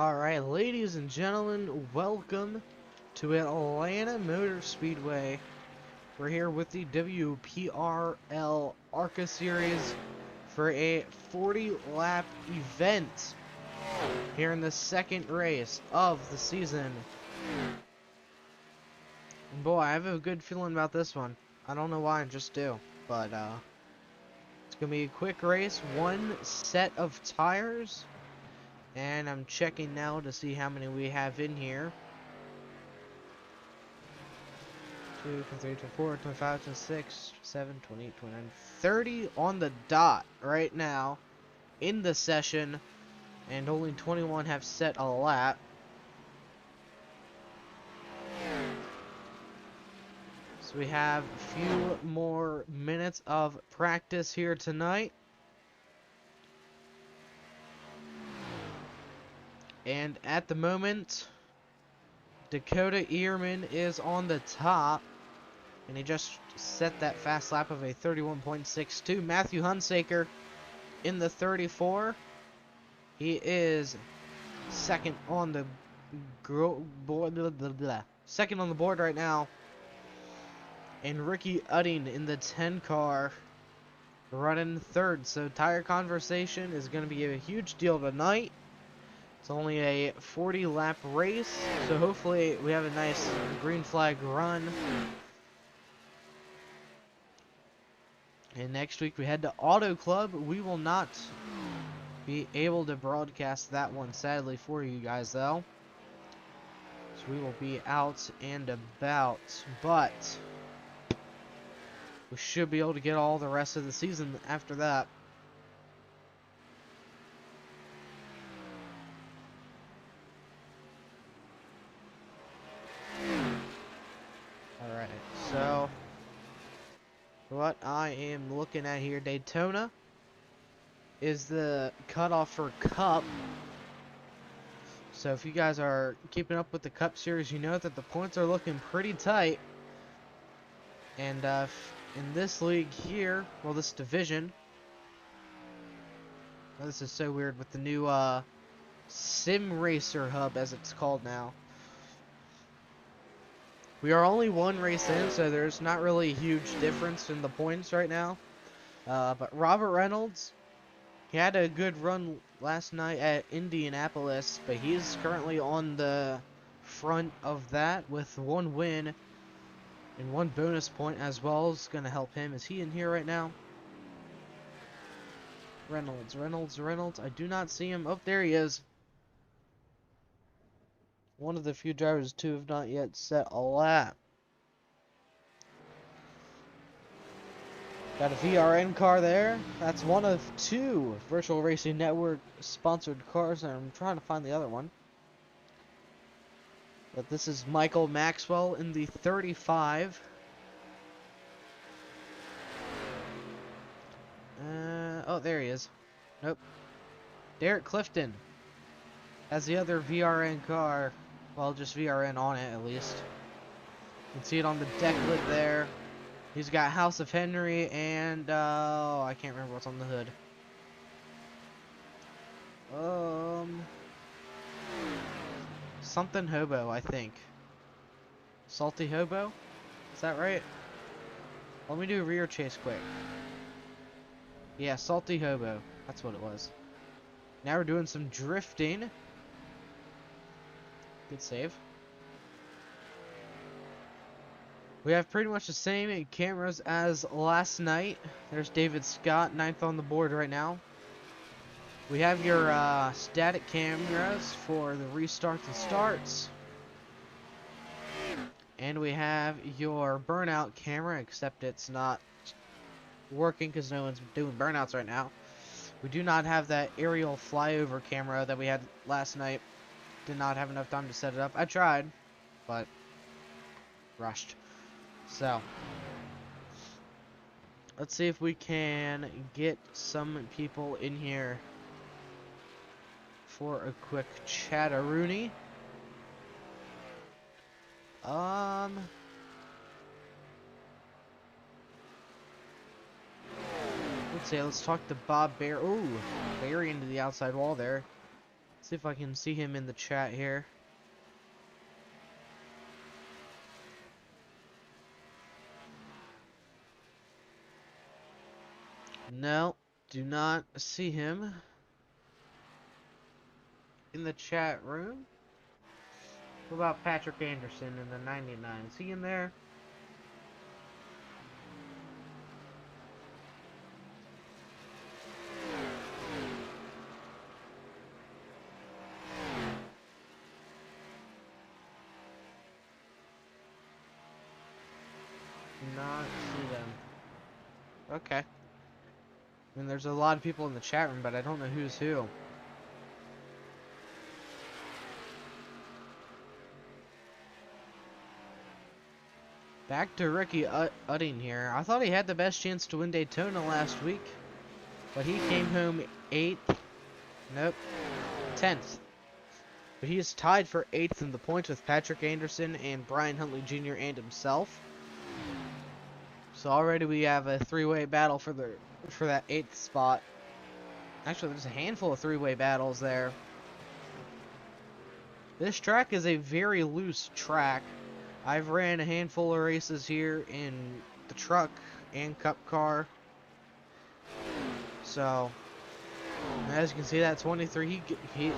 Alright, ladies and gentlemen, welcome to Atlanta Motor Speedway. We're here with the WPRL ARCA series for a 40-lap event here in the second race of the season. And boy, I have a good feeling about this one. I don't know why, I just do. But, it's going to be a quick race, one set of tires. And I'm checking now to see how many we have in here. 2, 3, 4, 25, 26, 7, 28, 29, 30 on the dot right now in the session. And only 21 have set a lap. So we have a few more minutes of practice here tonight. And at the moment, Dakota Ehrman is on the top. And he just set that fast lap of a 31.62. Matthew Hunsaker in the 34. He is second on the board. Second on the board right now. And Ricky Udding in the 10 car running third. So tire conversation is going to be a huge deal tonight. It's only a 40-lap race, so hopefully we have a nice green flag run. And next week we head to Auto Club. We will not be able to broadcast that one, sadly, for you guys, though. So we will be out and about, but we should be able to get all the rest of the season after that. Alright, so what I am looking at here, Daytona is the cutoff for Cup. So if you guys are keeping up with the Cup series, you know that the points are looking pretty tight. And in this league here, well, this division, oh, this is so weird with the new Sim Racer Hub, as it's called now. We are only one race in, so there's not really a huge difference in the points right now. But Robert Reynolds, he had a good run last night at Indianapolis, but he's currently on the front of that with one win and one bonus point as well. Is going to help him. Is he in here right now? Reynolds. I do not see him. Oh, there he is. One of the few drivers who have not yet set a lap. Got a VRN car there. That's one of two Virtual Racing Network sponsored cars. I'm trying to find the other one. But this is Michael Maxwell in the 35. Oh, there he is. Nope. Derek Clifton has the other VRN car. Well, just VRN on it, at least. You can see it on the deck lid there. He's got House of Henry and, oh, I can't remember what's on the hood. Something Hobo, I think. Salty Hobo? Is that right? Let me do a rear chase quick. Yeah, Salty Hobo. That's what it was. Now we're doing some drifting. Good save. We have pretty much the same cameras as last night. There's David Scott, 9th on the board right now. We have your static cameras for the restarts and starts. And we have your burnout camera, except it's not working because no one's doing burnouts right now. We do not have that aerial flyover camera that we had last night. Did not have enough time to set it up. I tried, but rushed. So, let's see if we can get some people in here for a quick chat-a-rooney. Let's see, let's talk to Bob Bear. Ooh, Barry into the outside wall there. See if I can see him in the chat here. No, do not see him in the chat room. What about Patrick Anderson in the 99? Is he in there? Do not see them. Okay. I mean, there's a lot of people in the chat room, but I don't know who's who. Back to Ricky Udding here. I thought he had the best chance to win Daytona last week, but he came home 8th. Nope, 10th. But he is tied for 8th in the points with Patrick Anderson and Brian Huntley Jr. and himself. So already we have a three-way battle for that 8th spot. Actually, there's a handful of three-way battles there. This track is a very loose track. I've ran a handful of races here in the truck and cup car. So, as you can see, that 23, he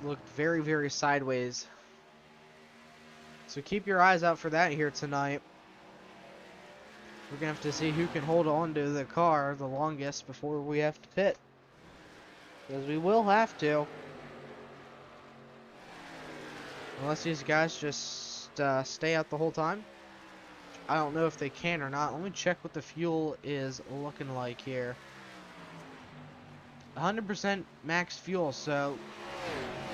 looked very, very sideways. So keep your eyes out for that here tonight. We're going to have to see who can hold on to the car the longest before we have to pit. Because we will have to. Unless these guys just stay out the whole time. I don't know if they can or not. Let me check what the fuel is looking like here. 100% max fuel, so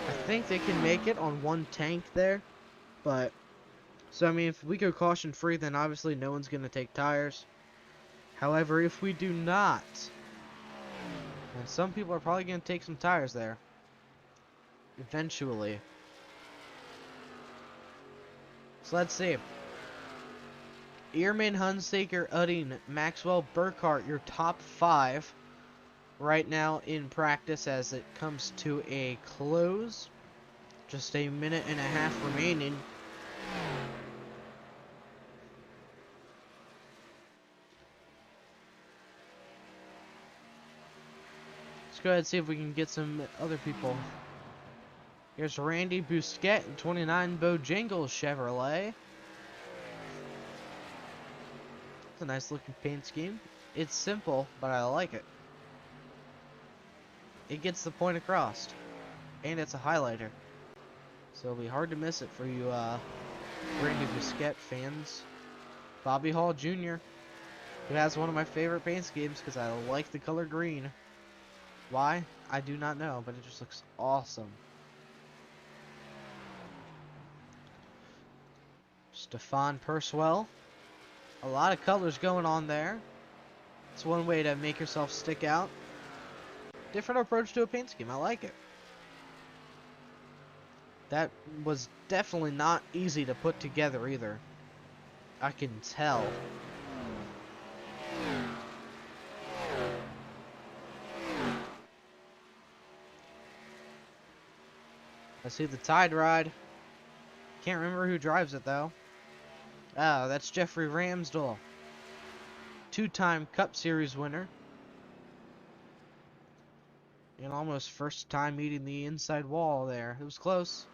I think they can make it on one tank there. But, so I mean, if we go caution free, then obviously no one's going to take tires. However, if we do not, then some people are probably going to take some tires there. Eventually. So let's see. Ehrman, Hunsaker, Udding, Maxwell, Burkhart, your top 5 right now in practice as it comes to a close. Just a minute and a half remaining. Let's go ahead and see if we can get some other people. Here's Randy Bousquet in 29 Bojangles Chevrolet. It's a nice looking paint scheme. It's simple, but I like it. It gets the point across. And it's a highlighter. So it'll be hard to miss it for you Randy Bousquet fans. Bobby Hall Jr., who has one of my favorite paint schemes because I like the color green. Why? I do not know, but it just looks awesome. Stefan Perswell. A lot of colors going on there. It's one way to make yourself stick out. Different approach to a paint scheme. I like it. That was definitely not easy to put together either. I can tell. I see the Tide Ride. Can't remember who drives it though. Oh, that's Jeffrey Ramsdell. 2-time Cup Series winner. And almost first time meeting the inside wall there. It was close.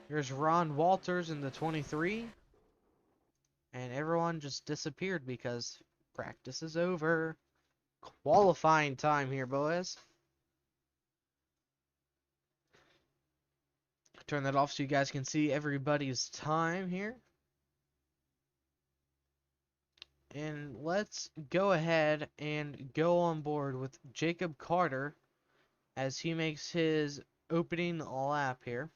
Here's Ron Walters in the 23. And everyone just disappeared because practice is over. Qualifying time here, boys. Turn that off so you guys can see everybody's time here. And let's go ahead and go on board with Jacob Carter as he makes his opening lap here.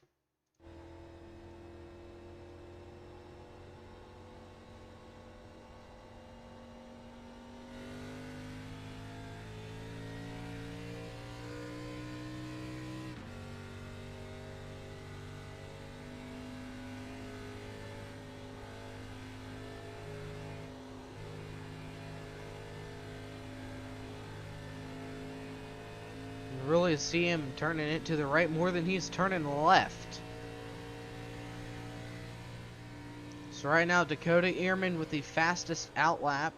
really see him turning it to the right more than he's turning left. So right now, Dakota Ehrman with the fastest outlap.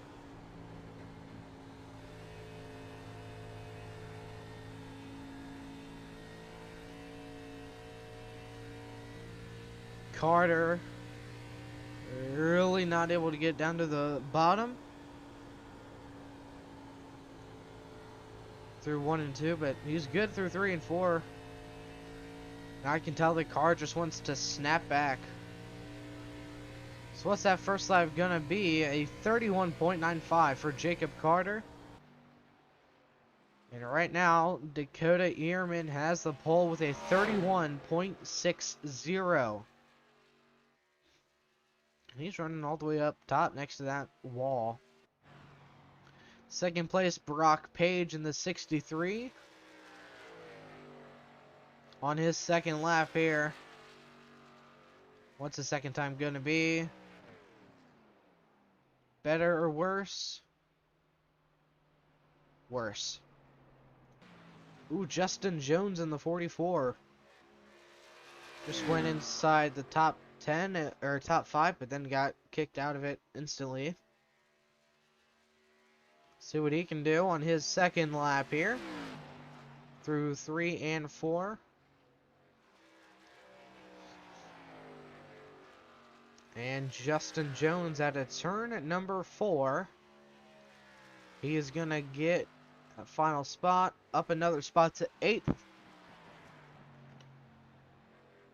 Carter really not able to get down to the bottom through 1 and 2, but he's good through 3 and 4. Now I can tell the car just wants to snap back. So what's that first lap gonna be? A 31.95 for Jacob Carter. And right now, Dakota Ehrman has the pole with a 31.60. He's running all the way up top next to that wall. Second place, Brock Page in the 63. On his second lap here. What's the second time going to be? Better or worse? Worse. Ooh, Justin Jones in the 44. Just went inside the top 10 or top 5, but then got kicked out of it instantly. See what he can do on his second lap here. Through 3 and 4. And Justin Jones at a turn at number 4. He is going to get a final spot. Up another spot to 8th.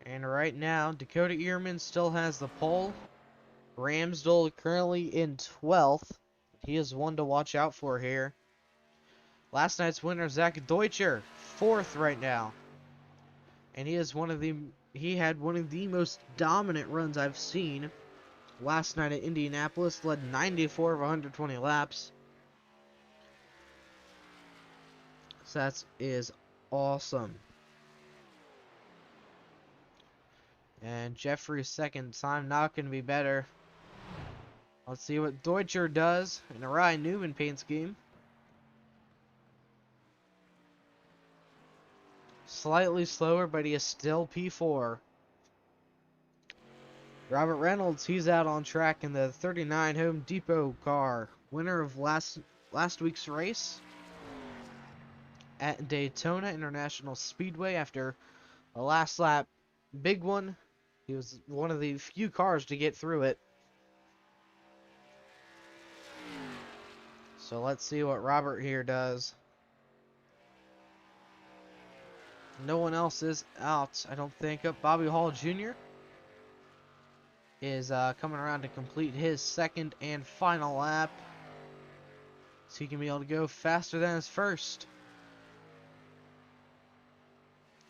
And right now, Dakota Ehrman still has the pole. Ramsdell currently in 12th. He is one to watch out for here. Last night's winner, Zach Deutscher, 4th right now. And he had one of the most dominant runs I've seen last night at Indianapolis. Led 94 of 120 laps. So that is awesome. And Jeffrey's second time not going to be better. Let's see what Deutscher does in a Ryan Newman paint scheme. Slightly slower, but he is still P4. Robert Reynolds, he's out on track in the 39 Home Depot car. Winner of last week's race at Daytona International Speedway after a last lap big one. He was one of the few cars to get through it. So let's see what Robert here does. No one else is out, I don't think. Bobby Hall Jr. is coming around to complete his second and final lap. So he can be able to go faster than his first.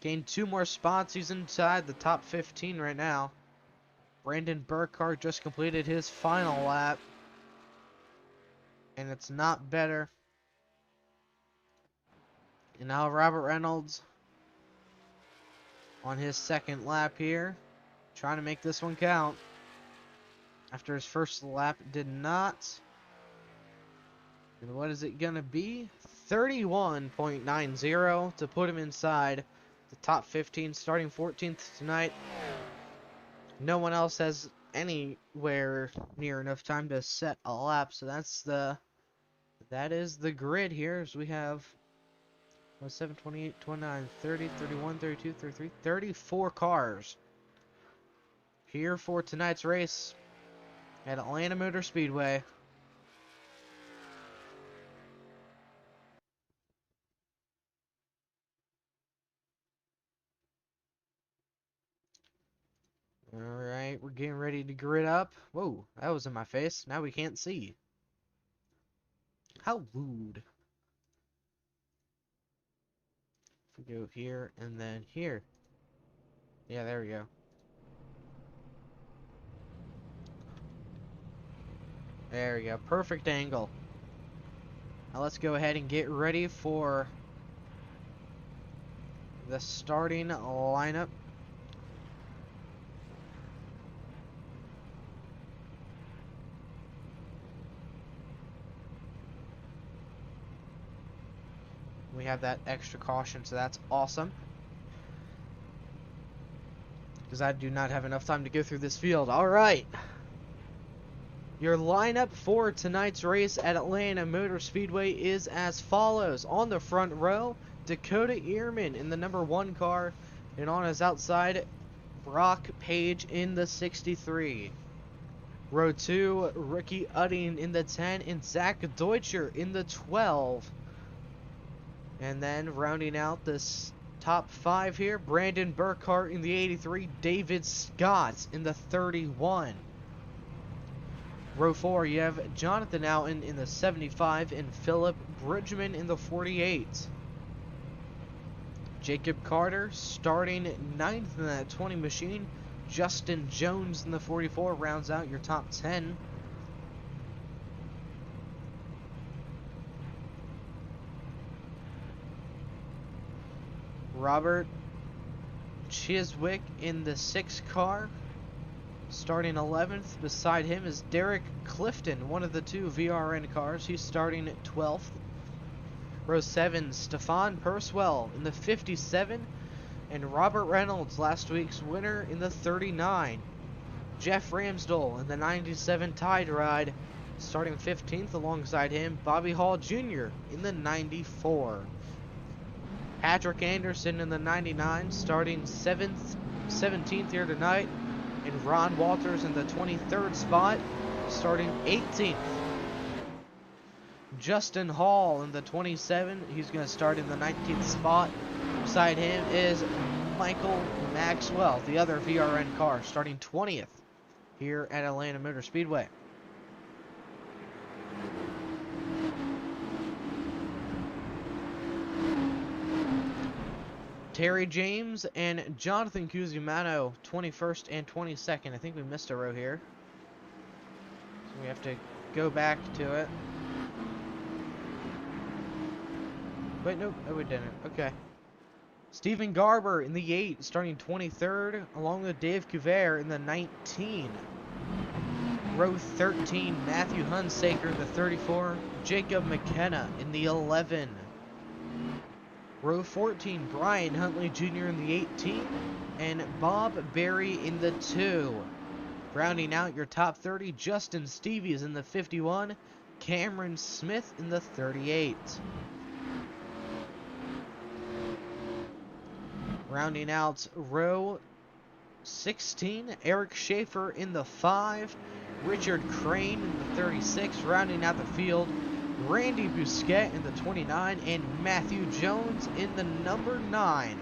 Gained 2 more spots. He's inside the top 15 right now. Brandon Burkhart just completed his final lap. And it's not better. And now Robert Reynolds on his second lap here. Trying to make this one count. After his first lap did not. And what is it going to be? 31.90 to put him inside the top 15, starting 14th tonight. No one else has anywhere near enough time to set a lap, so that is the grid here. As we have 7, 28, 29, 30, 31, 32, 33, 34 cars here for tonight's race at Atlanta Motor Speedway. Alright, we're getting ready to grid up. Whoa, that was in my face. Now we can't see. How rude. If we go here and then here. Yeah, there we go. There we go. Perfect angle. Now let's go ahead and get ready for the starting lineup. We have that extra caution, so that's awesome. Because I do not have enough time to go through this field. Alright. Your lineup for tonight's race at Atlanta Motor Speedway is as follows. On the front row, Dakota Ehrman in the number 1 car. And on his outside, Brock Page in the 63. Row 2, Ricky Udding in the 10 and Zach Deutscher in the 12. And then rounding out this top 5 here, Brandon Burkhart in the 83, David Scott in the 31. Row 4, you have Jonathan Alton in the 75 and Philip Bridgman in the 48. Jacob Carter starting 9th in that 20 machine. Justin Jones in the 44 rounds out your top 10. Robert Chiswick in the 6 car. Starting 11th, beside him is Derek Clifton, one of the 2 VRN cars. He's starting 12th. Row 7, Stefan Purswell in the 57, and Robert Reynolds, last week's winner, in the 39. Jeff Ramsdell in the 97 Tide Ride, starting 15th alongside him. Bobby Hall Jr. in the 94. Patrick Anderson in the 99, starting 17th here tonight. And Ron Walters in the 23rd spot, starting 18th. Justin Hall in the 27, he's going to start in the 19th spot. Beside him is Michael Maxwell, the other VRN car, starting 20th here at Atlanta Motor Speedway. Terry James and Jonathan Cusimano, 21st and 22nd. I think we missed a row here, so we have to go back to it. Wait, nope, no we didn't. Okay. Stephen Garber in the 8, starting 23rd, along with Dave Cuvert in the 19. Row 13, Matthew Hunsaker in the 34, Jacob McKenna in the 11. Row 14, Brian Huntley Jr. in the 18, and Bob Berry in the 2. Rounding out your top 30, Justin Stevies in the 51, Cameron Smith in the 38. Rounding out row 16, Eric Schaefer in the 5, Richard Crane in the 36. Rounding out the field, Randy Bousquet in the 29, and Matthew Jones in the number 9.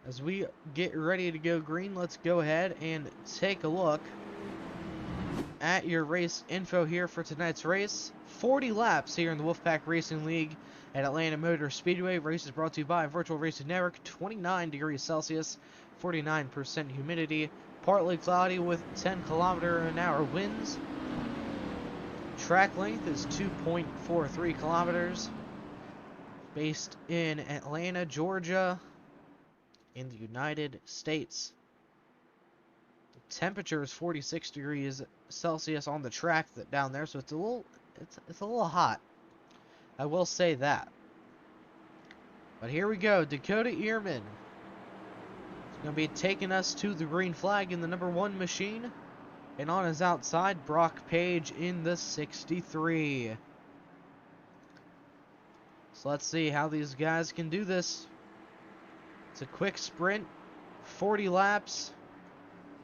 As we get ready to go green, let's go ahead and take a look at your race info here for tonight's race. 40 laps here in the Wolfpack Racing League at Atlanta Motor Speedway. Race is brought to you by Virtual Racing Network. 29 degrees Celsius, 49% humidity, partly cloudy with 10-kilometer-an-hour winds. Track length is 2.43 kilometers. Based in Atlanta, Georgia, in the United States. The temperature is 46 degrees Celsius on the track down there, so it's a little hot. I will say that. But here we go. Dakota Ehrman is going to be taking us to the green flag in the number 1 machine. And on his outside, Brock Page in the 63. So let's see how these guys can do this. It's a quick sprint, 40 laps.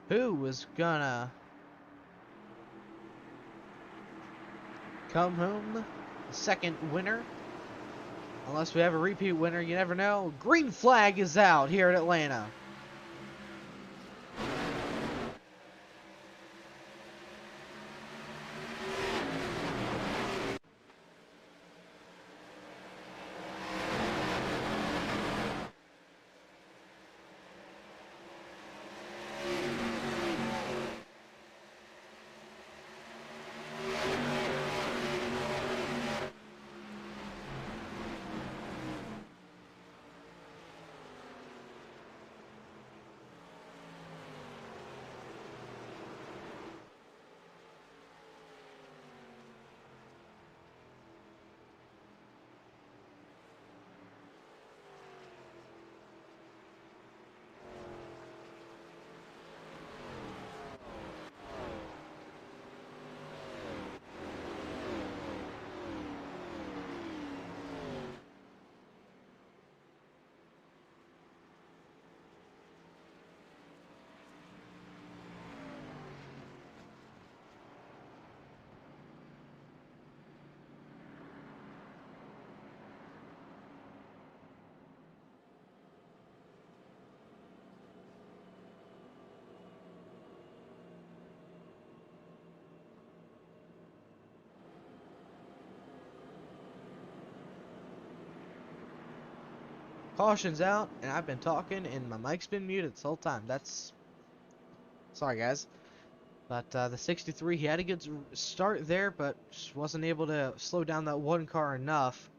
Who is gonna come home the second winner? Unless we have a repeat winner, you never know. Green flag is out here at Atlanta. Caution's out, and I've been talking, and my mic's been muted this whole time. Sorry, guys. But the 63, he had a good start there, but just wasn't able to slow down that one car enough.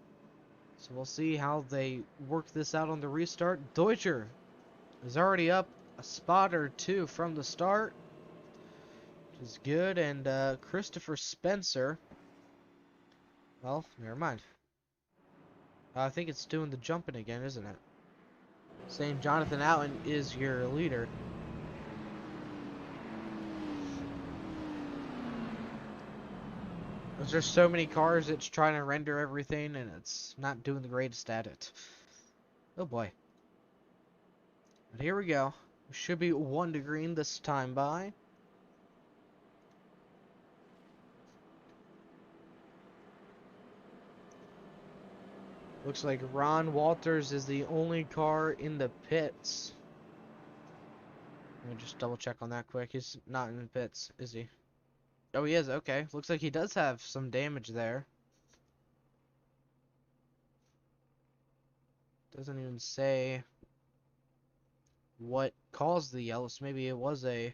So we'll see how they work this out on the restart. Deutscher is already up a spot or two from the start, which is good. And Christopher Spencer, well, never mind. I think it's doing the jumping again, isn't it? Saying Jonathan Outen is your leader. There's so many cars, it's trying to render everything, and it's not doing the greatest at it. Oh boy. But here we go. We should be 1 to green this time by. Looks like Ron Walters is the only car in the pits. Let me just double check on that quick. He's not in the pits, is he? Oh, he is. Okay. Looks like he does have some damage there. Doesn't even say what caused the yellow. So maybe it was a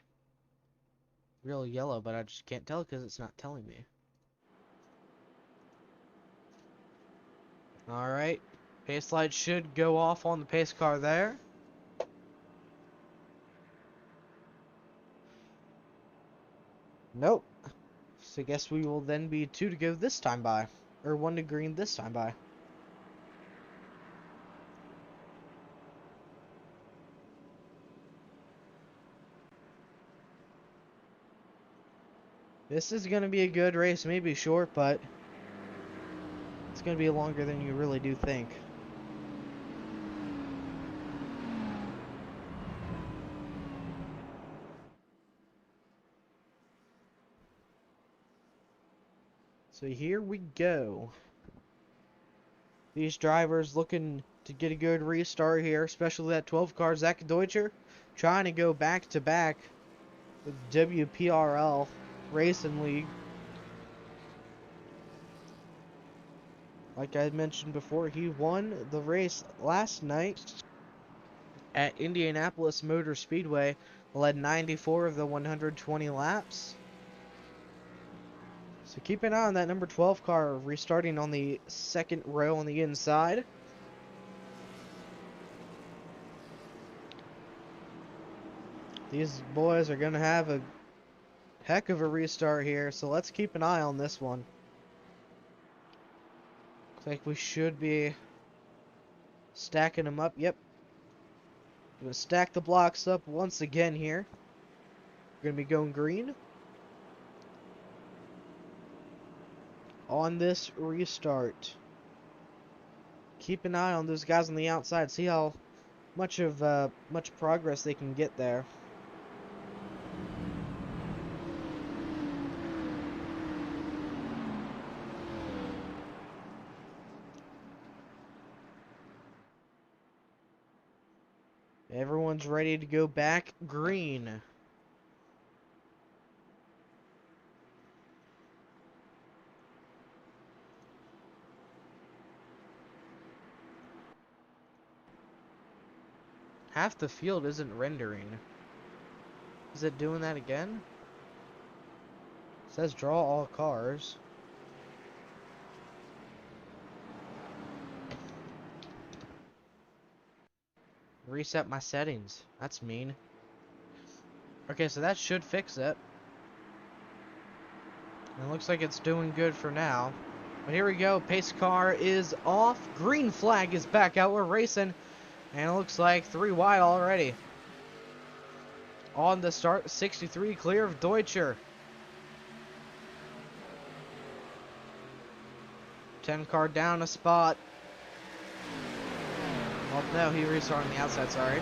real yellow, but I just can't tell because it's not telling me. Alright. Pace light should go off on the pace car there. Nope. So I guess we will then be 2 to go this time by. Or 1 to green this time by. This is going to be a good race. Maybe short, but it's going to be longer than you really do think. So here we go. These drivers looking to get a good restart here, especially that 12 car Zach Deutscher trying to go back to back with WPRL Racing League. Like I mentioned before, he won the race last night at Indianapolis Motor Speedway, led 94 of the 120 laps. So keep an eye on that number 12 car restarting on the second row on the inside. These boys are going to have a heck of a restart here, so let's keep an eye on this one. Looks like we should be stacking them up. Yep. Going to stack the blocks up once again here. We're going to be going green on this restart. Keep an eye on those guys on the outside. See how much progress they can get there. Everyone's ready to go back green. Half the field isn't rendering. Is it doing that again? It says draw all cars. Reset my settings. That's mean. Okay, so that should fix it. It looks like it's doing good for now. But here we go. Pace car is off. Green flag is back out. We're racing. And it looks like 3 wide already. On the start, 63 clear of Deutscher. 10 car down a spot. Oh, no, he restarted on the outside, sorry.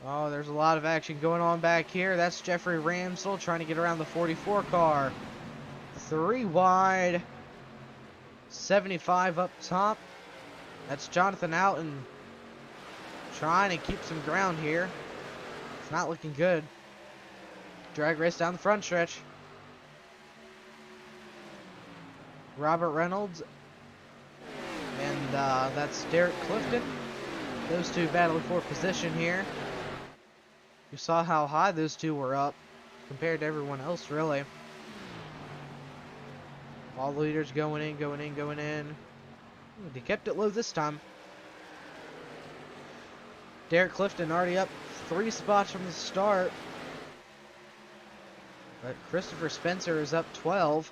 Oh, there's a lot of action going on back here. That's Jeffrey Ramsdell trying to get around the 44 car. 3 wide. 75 up top. That's Jonathan Outen trying to keep some ground here. It's not looking good. Drag race down the front stretch. Robert Reynolds that's Derek Clifton. Those two battling for position here. You saw how high those two were up compared to everyone else, really. All the leaders going in, going in, going in. They kept it low this time. Derek Clifton already up 3 spots from the start. But Christopher Spencer is up 12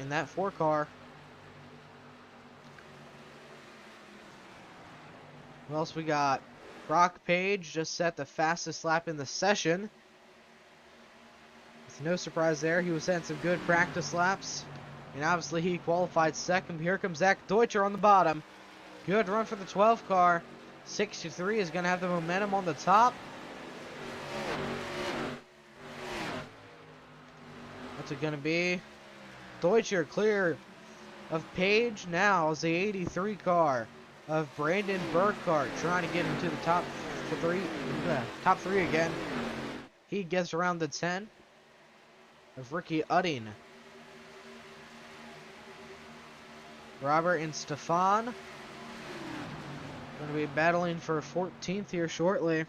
in that 4 car. Who else we got? Brock Page just set the fastest lap in the session. It's no surprise there. He was setting some good practice laps. And obviously he qualified second. Here comes Zach Deutscher on the bottom. Good run for the 12 car. 63 is going to have the momentum on the top. What's it going to be? Deutscher clear of Page. Now is the 83 car of Brandon Burkhart trying to get into the top three again. He gets around the 10 of Ricky Udding. Robert and Stefan going to be battling for 14th here shortly.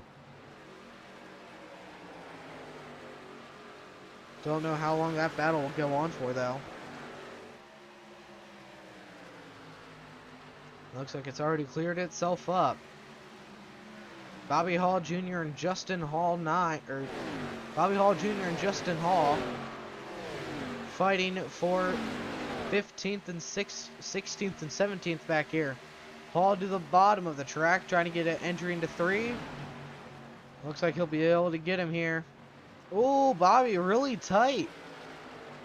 Don't know how long that battle will go on for, though. Looks like it's already cleared itself up. Bobby Hall Jr. and Justin Hall Bobby Hall Jr. and Justin Hall fighting for 15th and 16th and 17th back here. Hall to the bottom of the track, trying to get an entry into 3. Looks like he'll be able to get him here. Oh, Bobby really tight.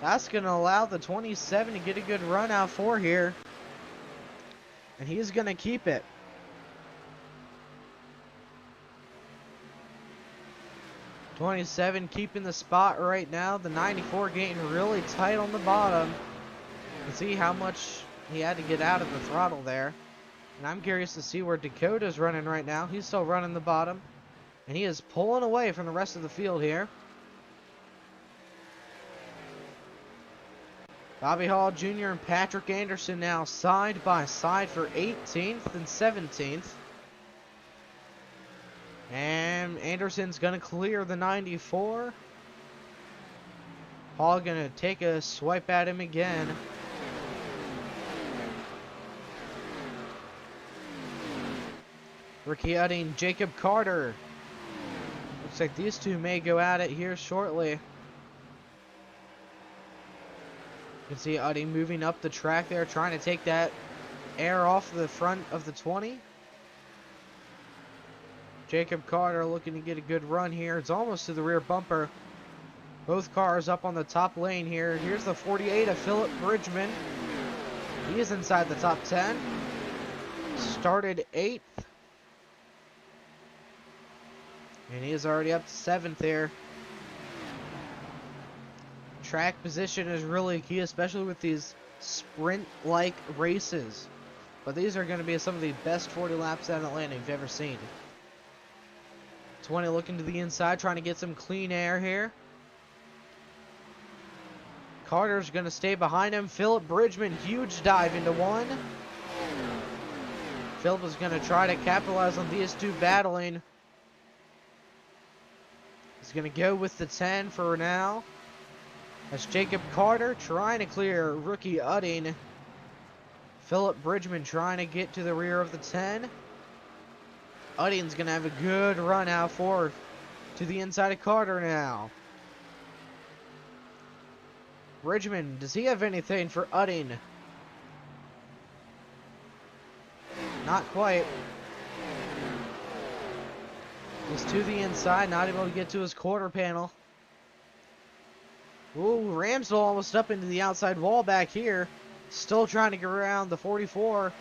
That's going to allow the 27 to get a good run out for here. And he's going to keep it. '27 keeping the spot right now. The 94 getting really tight on the bottom. You can see how much he had to get out of the throttle there. And I'm curious to see where Dakota's running right now. He's still running the bottom. And he is pulling away from the rest of the field here. Bobby Hall Jr. and Patrick Anderson now side by side for 18th and 17th. And Anderson's going to clear the 94. Hall going to take a swipe at him again. Ricky Udding, Jacob Carter. Looks like these two may go at it here shortly. You can see Udding moving up the track there, trying to take that air off the front of the 20. Jacob Carter looking to get a good run here. It's almost to the rear bumper. Both cars up on the top lane here. Here's the 48 of Philip Bridgman. He is inside the top 10. Started 8th. And he is already up to 7th here. Track position is really key, especially with these sprint-like races. But these are going to be some of the best 40 laps down Atlanta you've ever seen. 20 looking to the inside, trying to get some clean air here. Carter's going to stay behind him. Philip Bridgman, huge dive into 1. Philip is going to try to capitalize on these two battling. He's going to go with the 10 for now. That's Jacob Carter trying to clear Rookie Udding. Philip Bridgman trying to get to the rear of the 10. Udding's going to have a good run out forward to the inside of Carter now. Bridgman, does he have anything for Udding? Not quite. He's to the inside, not able to get to his quarter panel. Ooh, Ramsdell almost up into the outside wall back here. Still trying to get around the 44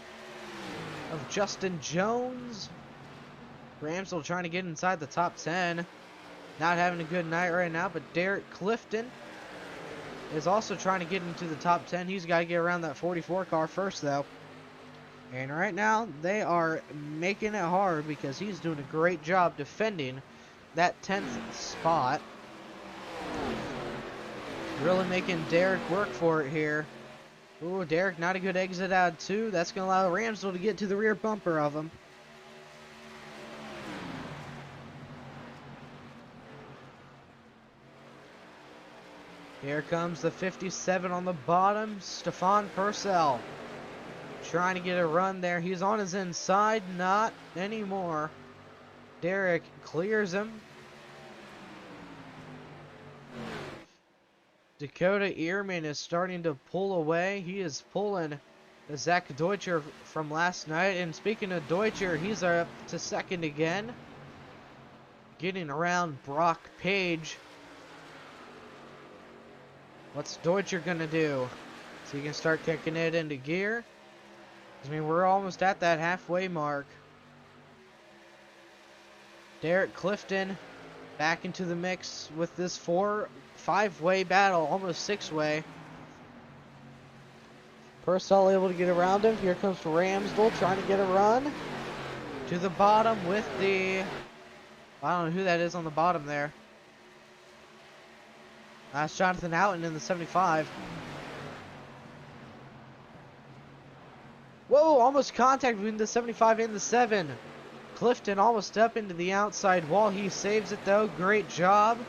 of Justin Jones. Ramsdell trying to get inside the top 10. Not having a good night right now, but Derek Clifton is also trying to get into the top 10. He's got to get around that 44 car first, though. And right now, they are making it hard because he's doing a great job defending that 10th spot. Really making Derek work for it here. Ooh, Derek, not a good exit out of 2. That's going to allow Ramsdell to get to the rear bumper of him. Here comes the 57 on the bottom, Stefan Purcell. Trying to get a run there. He's on his inside. Not anymore. Derek clears him. Dakota Ehrman is starting to pull away. He is pulling Zach Deutscher from last night. And speaking of Deutscher, he's up to second again. Getting around Brock Page. What's Deutscher going to do? So he can start kicking it into gear. I mean, we're almost at that halfway mark. Derek Clifton back into the mix with this 5-way battle, almost 6-way. Purcell able to get around him. Here comes Ramsdell trying to get a run. To the bottom with the... I don't know who that is on the bottom there. That's Jonathan Houghton in the 75. Whoa, almost contact between the 75 and the 7. Clifton almost up into the outside wall. He saves it though. Great job.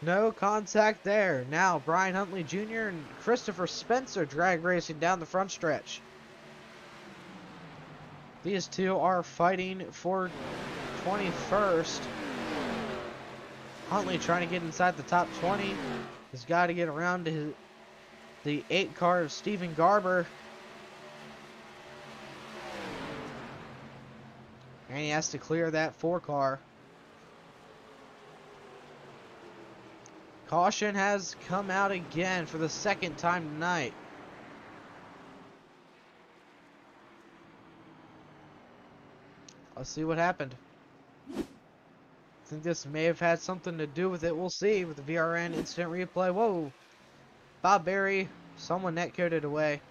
No contact there. Now Brian Huntley Jr. and Christopher Spencer drag racing down the front stretch. These two are fighting for 21st. Huntley trying to get inside the top 20. He's got to get around to the 8 car of Stephen Garber. And he has to clear that 4 car. Caution has come out again for the second time tonight. Let's see what happened. I think this may have had something to do with it. We'll see with the VRN instant replay. Whoa. Bob Berry. Someone netcoded away.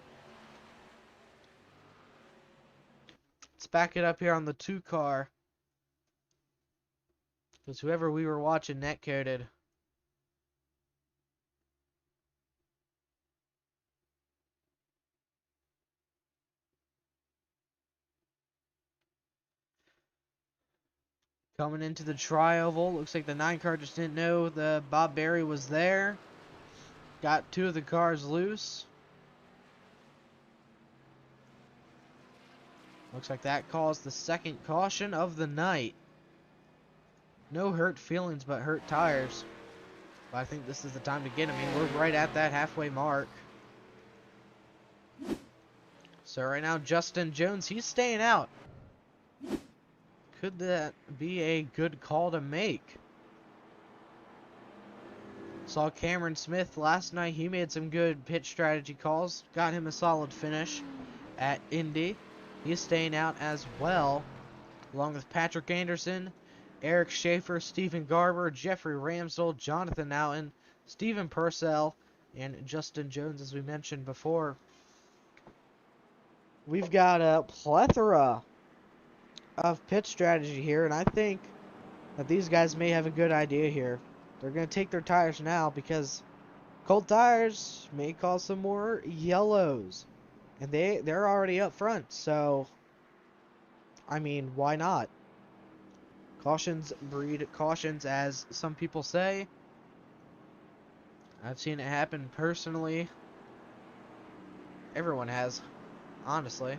Let's back it up here on the 2 car. Because whoever we were watching netcoded. Coming into the tri-oval. Looks like the 9 car just didn't know the Bob Berry was there. Got 2 of the cars loose. Looks like that caused the second caution of the night. No hurt feelings, but hurt tires. But I think this is the time to get him. I mean, we're right at that halfway mark. So right now, Justin Jones, he's staying out. Could that be a good call to make? Saw Cameron Smith last night. He made some good pitch strategy calls. Got him a solid finish at Indy. He's staying out as well. Along with Patrick Anderson, Eric Schaefer, Stephen Garber, Jeffrey Ramsdell, Jonathan Houghton, Stephen Purcell, and Justin Jones, as we mentioned before. We've got a plethora of pitch strategy here, and I think that these guys may have a good idea here. They're going to take their tires now because cold tires may cause some more yellows. And they're already up front, so I mean, why not? Cautions breed cautions, as some people say. I've seen it happen personally. Everyone has, honestly.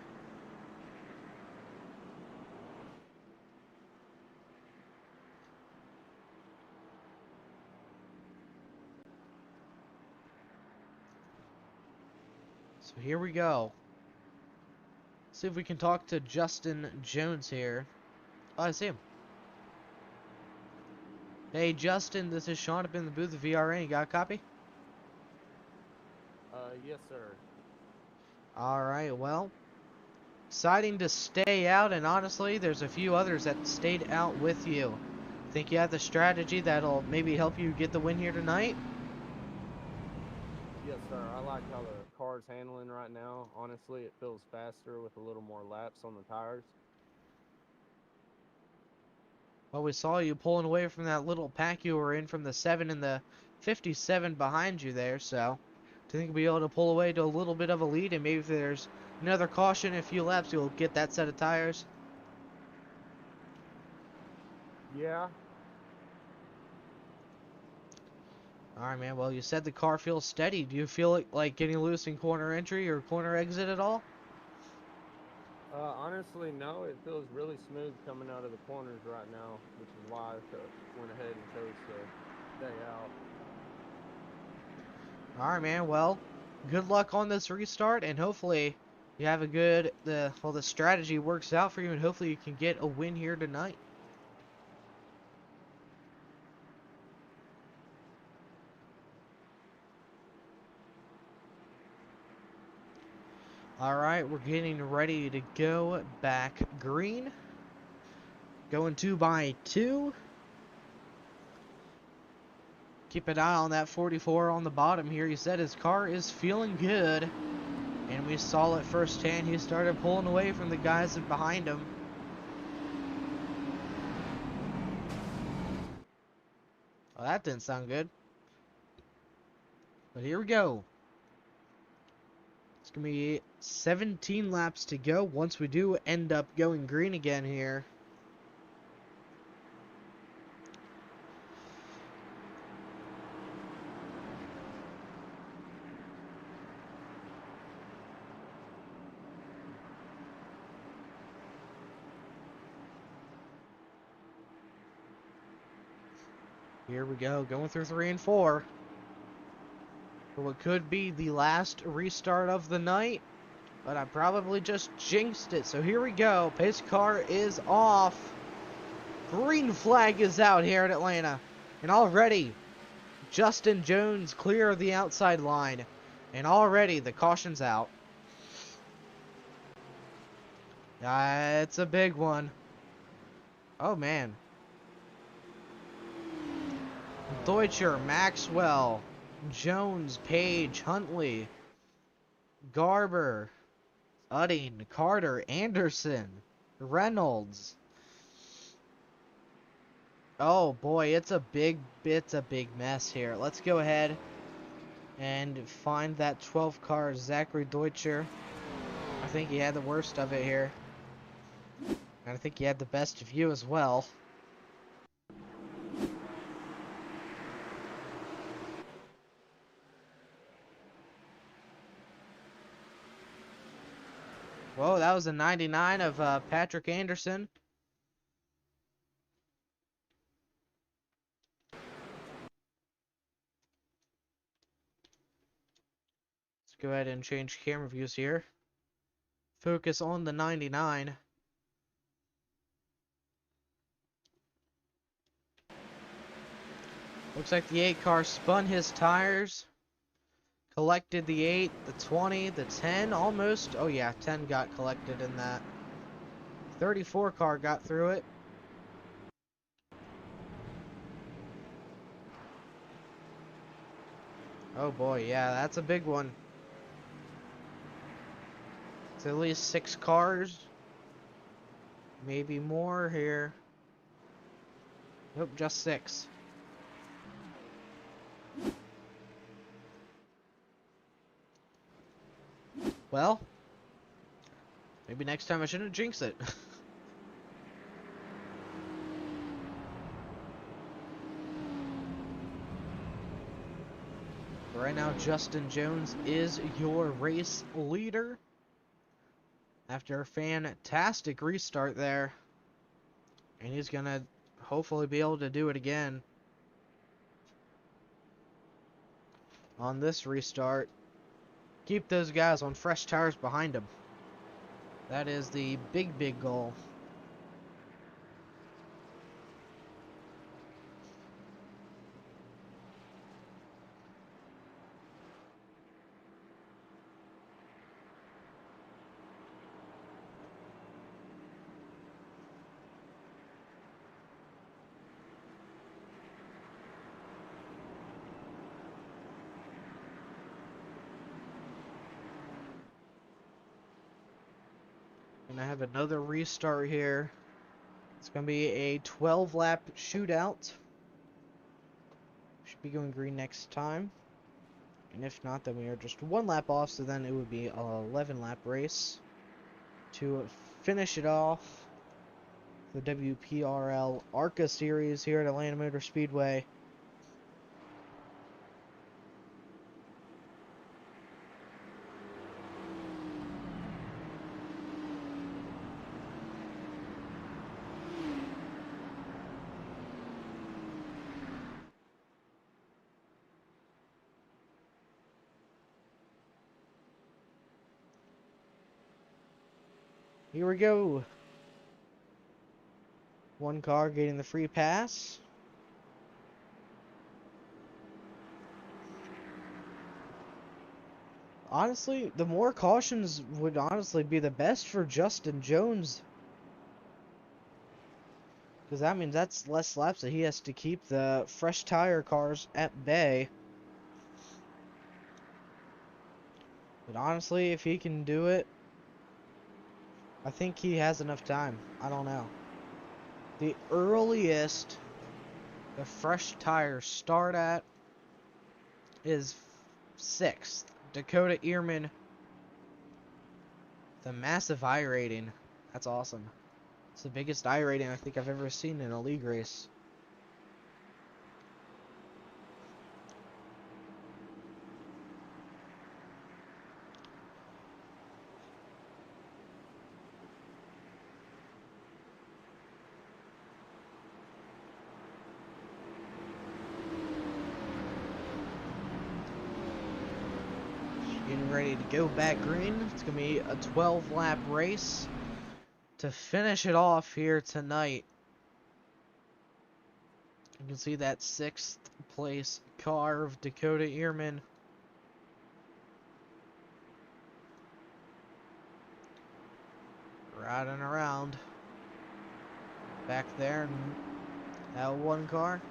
So here we go. See if we can talk to Justin Jones here. Oh, I see him. Hey Justin, this is Sean up in the booth of VRN. You got a copy? Yes, sir. Alright, well, deciding to stay out, and honestly, there's a few others that stayed out with you. Think you have the strategy that'll maybe help you get the win here tonight? Yes, sir. I like how the car's handling right now. Honestly, it feels faster with a little more laps on the tires. Well, we saw you pulling away from that little pack you were in from the 7 and the 57 behind you there, so think we'll be able to pull away to a little bit of a lead, and maybe if there's another caution in a few laps, you'll get that set of tires? Yeah. Alright, man. Well, you said the car feels steady. Do you feel it like getting loose in corner entry or corner exit at all? Honestly, no. It feels really smooth coming out of the corners right now, which is why I went ahead and chose to stay out. Alright, man. Well, good luck on this restart, and hopefully you have a good, the strategy works out for you, and hopefully you can get a win here tonight. Alright, we're getting ready to go back green. Going 2 by 2. Keep an eye on that 44 on the bottom here. He said his car is feeling good. And we saw it firsthand. He started pulling away from the guys behind him. Well, that didn't sound good. But here we go. It's going to be 17 laps to go once we do end up going green again here. Here we go, going through 3 and 4. For what could be the last restart of the night. But I probably just jinxed it. So here we go. Pace car is off. Green flag is out here at Atlanta. And already, Justin Jones clear of the outside line. And already the caution's out. It's a big one. Oh, man. Deutscher, Maxwell, Jones, Page, Huntley, Garber, Udding, Carter, Anderson, Reynolds. Oh boy, it's a big mess here. Let's go ahead and find that 12 car Zachary Deutscher. I think he had the worst of it here. And I think he had the best view as well. Whoa, that was a 99 of Patrick Anderson. Let's go ahead and change camera views here. Focus on the 99. Looks like the 8 car spun his tires. Collected the 8, the 20, the 10, almost. Oh yeah, 10 got collected in that. 34 car got through it. Oh boy, yeah, that's a big one. It's at least 6 cars. Maybe more here. Nope, just 6. Well, maybe next time I shouldn't jinx it. Right now, Justin Jones is your race leader. After a fantastic restart there. And he's going to hopefully be able to do it again on this restart. Keep those guys on fresh tires behind him. That is the big goal. And I have another restart here. It's going to be a 12-lap shootout. Should be going green next time. And if not, then we are just one lap off, so then it would be an 11-lap race to finish it off. The WPRL ARCA series here at Atlanta Motor Speedway. Here we go. One car getting the free pass. Honestly, the more cautions would honestly be the best for Justin Jones. Because that means that's less laps that he has to keep the fresh tire cars at bay. But honestly, if he can do it, I think he has enough time. I don't know. The earliest the fresh tires start at is 6th. Dakota Earman. The massive I rating. That's awesome. It's the biggest I rating I think I've ever seen in a league race. Getting ready to go back green. It's going to be a 12-lap race to finish it off here tonight. You can see that 6th place car of Dakota Earman. Riding around back there. And that one car.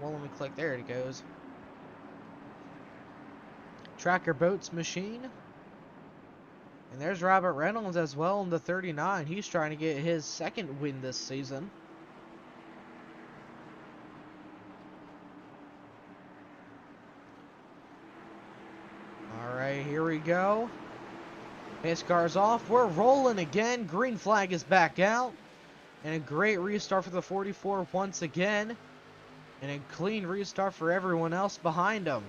Well, let me click. There it goes. Tracker Boats Machine. And there's Robert Reynolds as well in the 39. He's trying to get his second win this season. Alright, here we go. Pace car's off. We're rolling again. Green flag is back out. And a great restart for the 44 once again. And a clean restart for everyone else behind him.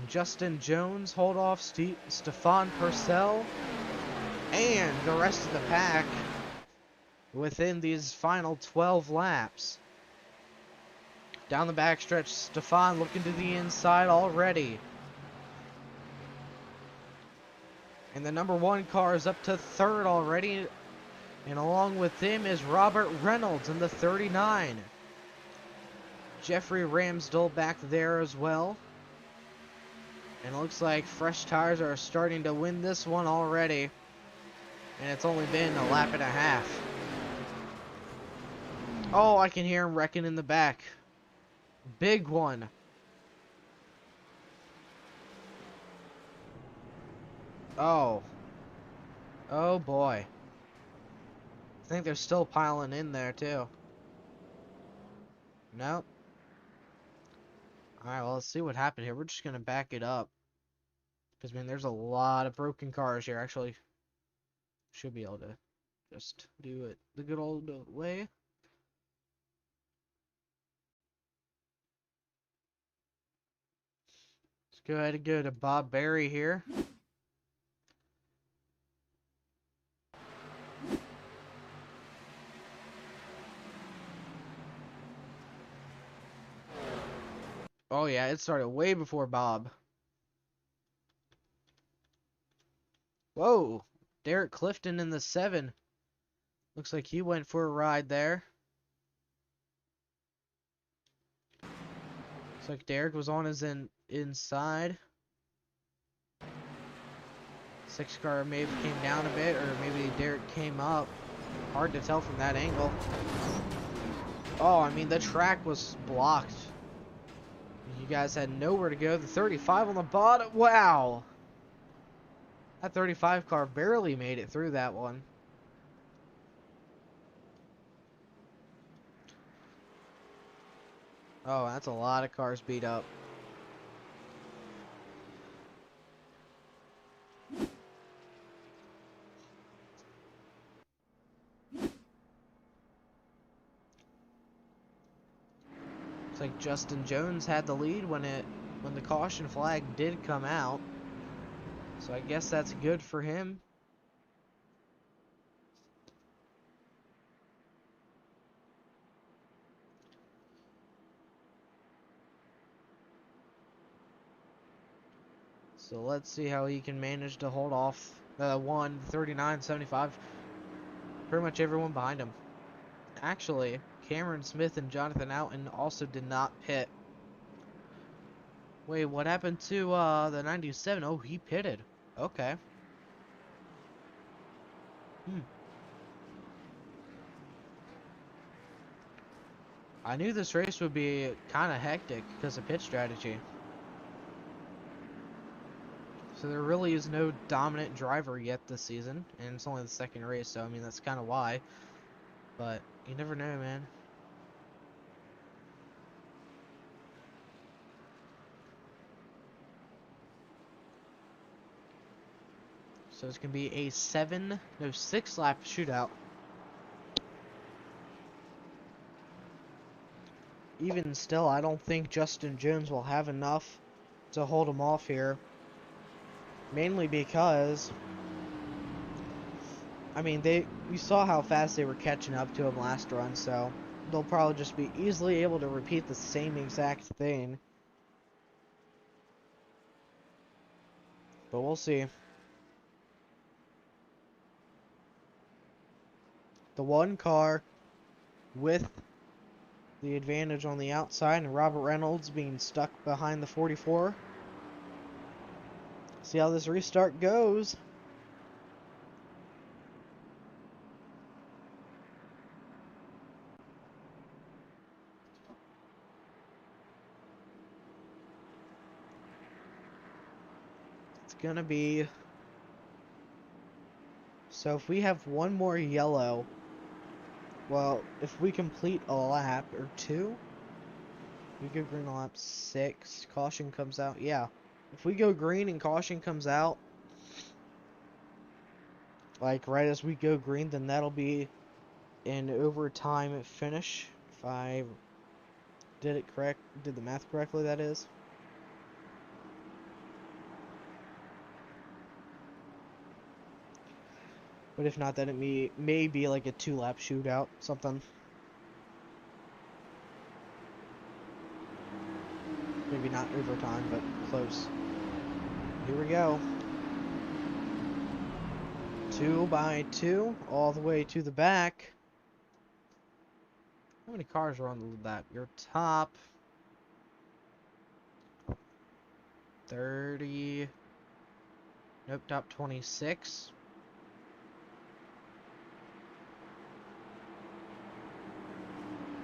Justin Jones hold off Stefan Purcell and the rest of the pack within these final 12 laps. Down the backstretch, Stefan looking to the inside already. And the number 1 car is up to 3rd already. And along with him is Robert Reynolds in the 39. Jeffrey Ramsdell back there as well. And it looks like fresh tires are starting to win this one already. And it's only been a lap and a half. Oh, I can hear him wrecking in the back. Big one. Oh. Oh boy. I think they're still piling in there too. Nope. Alright, well, let's see what happened here. We're just going to back it up. Because, man, there's a lot of broken cars here. Actually, should be able to just do it the good old way. Let's go ahead and go to Bob Berry here. Oh, yeah, it started way before Bob. Whoa, Derek Clifton in the 7. Looks like he went for a ride there. Looks like Derek was on his inside. 6 car maybe came down a bit, or maybe Derek came up. Hard to tell from that angle. Oh, I mean, the track was blocked. You guys had nowhere to go. The 35 on the bottom. Wow. That 35 car barely made it through that one. Oh, that's a lot of cars beat up. Looks like Justin Jones had the lead when the caution flag did come out. So I guess that's good for him. So let's see how he can manage to hold off 39.75. Pretty much everyone behind him. Actually, Cameron Smith and Jonathan Outen also did not pit. Wait, what happened to the 97? Oh, he pitted. Okay. I knew this race would be kind of hectic because of pit strategy. So there really is no dominant driver yet this season, and it's only the second race, so I mean that's kind of why. But you never know, man. So it's gonna be a 6-lap shootout. Even still, I don't think Justin Jones will have enough to hold him off here. Mainly because, I mean, we saw how fast they were catching up to him last run, so they'll probably just be easily able to repeat the same exact thing. But we'll see. The one car with the advantage on the outside, and Robert Reynolds being stuck behind the 44. See how this restart goes. It's gonna be... So if we have one more yellow, well, if we complete a lap or two, we go green on lap 6, caution comes out. Yeah, if we go green and caution comes out, like right as we go green, then that'll be an overtime finish. If I did the math correctly, that is. But if not, then it may be like a 2-lap shootout, something. Maybe not overtime, but close. Here we go. 2 by 2, all the way to the back. How many cars are on the lap? Your top 30. Nope, top 26.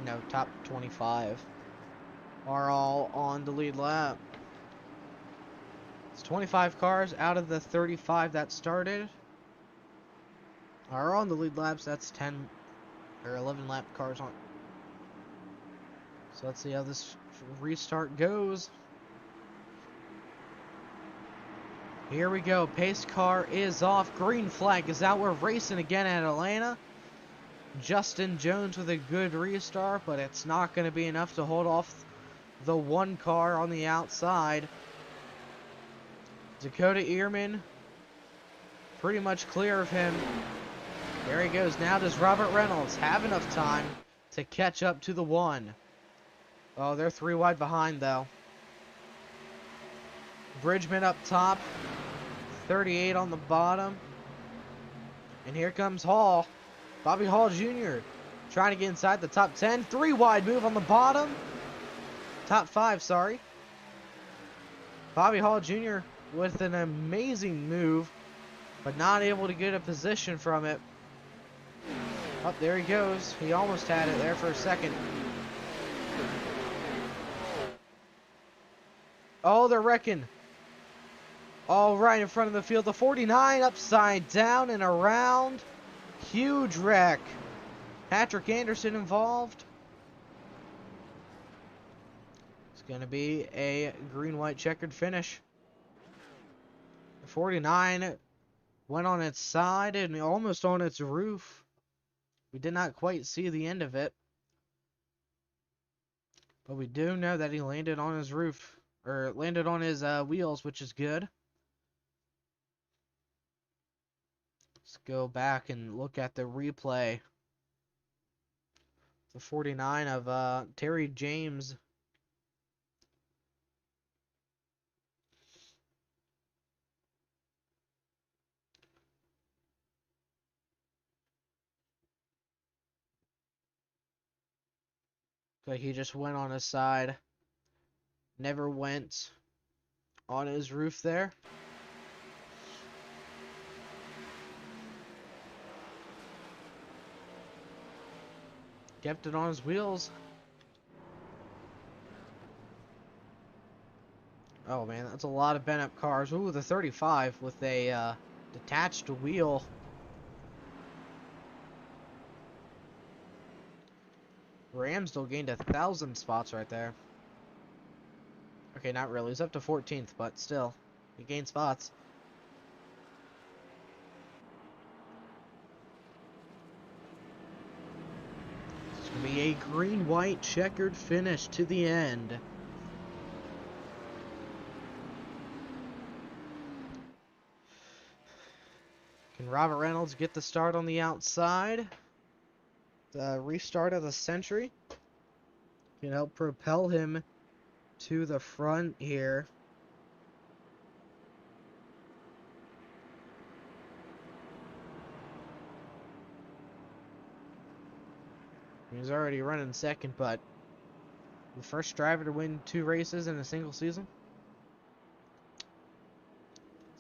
No, top 25 are all on the lead lap. It's 25 cars out of the 35 that started are on the lead laps. That's 10 or 11 lap cars on. So let's see how this restart goes. Here we go. Pace car is off. Green flag is out. We're racing again at Atlanta. Justin Jones with a good restart, but it's not going to be enough to hold off the one car on the outside. Dakota Ehrman pretty much clear of him. There he goes. Now does Robert Reynolds have enough time to catch up to the one? Oh, they're 3 wide behind, though. Bridgman up top. 38 on the bottom. And here comes Hall. Bobby Hall Jr. trying to get inside the top 10. 3 wide move on the bottom. Top 5, sorry. Bobby Hall Jr. with an amazing move, but not able to get a position from it. Oh, there he goes. He almost had it there for a second. Oh, they're wrecking. All right in front of the field. The 49 upside down and around. Huge wreck. Patrick Anderson involved. It's going to be a green-white checkered finish. The 49 went on its side and almost on its roof. We did not quite see the end of it. But we do know that he landed on his roof, or landed on his wheels, which is good. Let's go back and look at the replay. The 49 of Terry James. Like he just went on his side. Never went on his roof there. Kept it on his wheels. Oh man, that's a lot of bent up cars. Ooh, the 35 with a detached wheel. Ramsdale gained 1,000 spots right there. Okay, not really. He's up to 14th, but still, he gained spots. It's gonna be a green-white checkered finish to the end. Can Robert Reynolds get the start on the outside? The restart of the century can help propel him to the front here. He's already running second, but the first driver to win 2 races in a single season.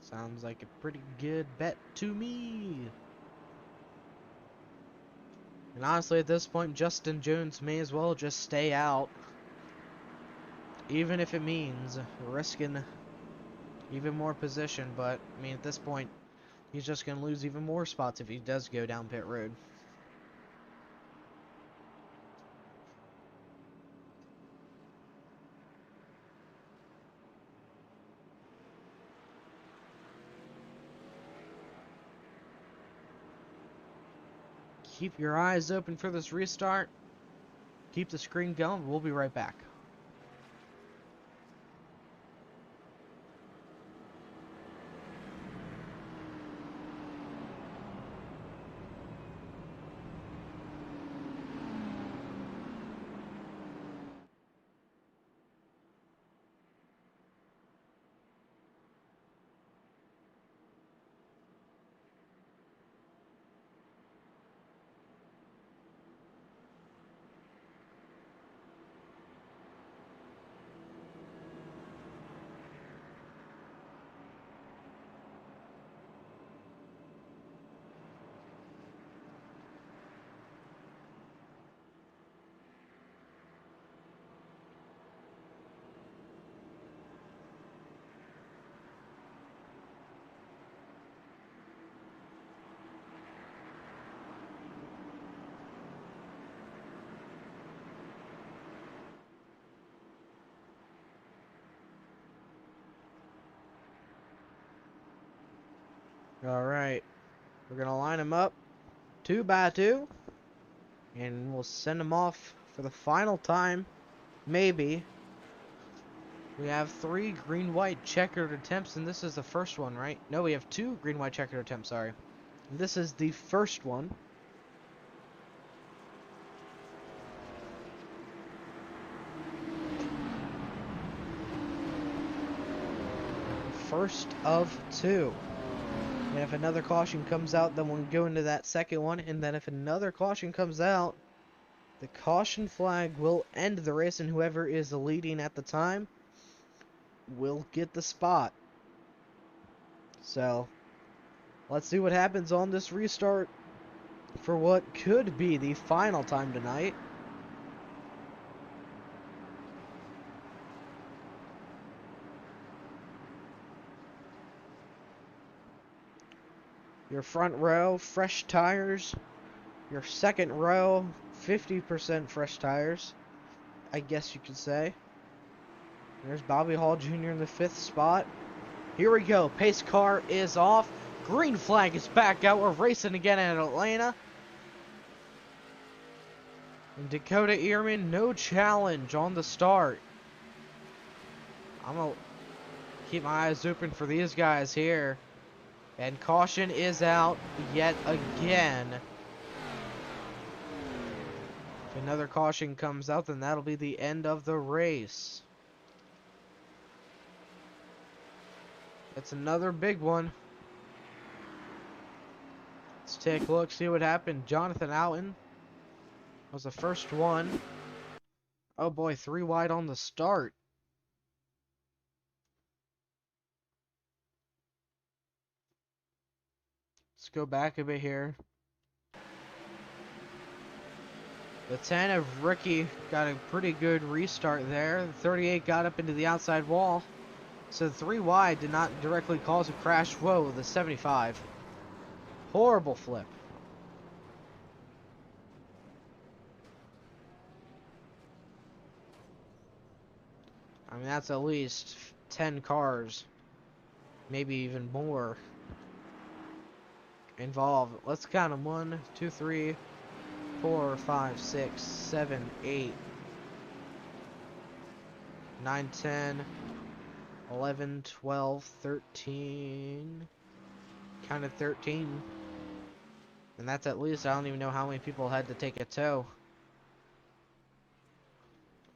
Sounds like a pretty good bet to me. And honestly, at this point, Justin Jones may as well just stay out. Even if it means risking even more position. But, I mean, at this point, he's just going to lose even more spots if he does go down pit road. Keep your eyes open for this restart. Keep the screen going. We'll be right back. Alright. We're going to line them up 2 by 2. And we'll send them off for the final time. Maybe. We have 3 green-white checkered attempts, and this is the first one, right? No, we have 2 green-white checkered attempts, sorry. And this is the first one. First of 2. And if another caution comes out, then we'll go into that second one. And then if another caution comes out, the caution flag will end the race, and whoever is leading at the time will get the spot. So, let's see what happens on this restart for what could be the final time tonight. Your front row, fresh tires. Your second row, 50% fresh tires, I guess you could say. There's Bobby Hall Jr. in the 5th spot. Here we go. Pace car is off. Green flag is back out. We're racing again at Atlanta. And Dakota Ehrman, no challenge on the start. I'm going to keep my eyes open for these guys here. And caution is out yet again. If another caution comes out, then that'll be the end of the race. That's another big one. Let's take a look, see what happened. Jonathan Outen was the first one. Oh boy, 3 wide on the start. Let's go back a bit here. The 10 of Ricky got a pretty good restart there. The 38 got up into the outside wall. So the 3 wide did not directly cause a crash. Whoa, the 75. Horrible flip. I mean, that's at least 10 cars. Maybe even more involved. Let's count them. 1, 2, 3, 4, 5, 6, 7, 8, 9, 10, 11, 12, 13. Counted 13. And that's at least, I don't even know how many people had to take a tow.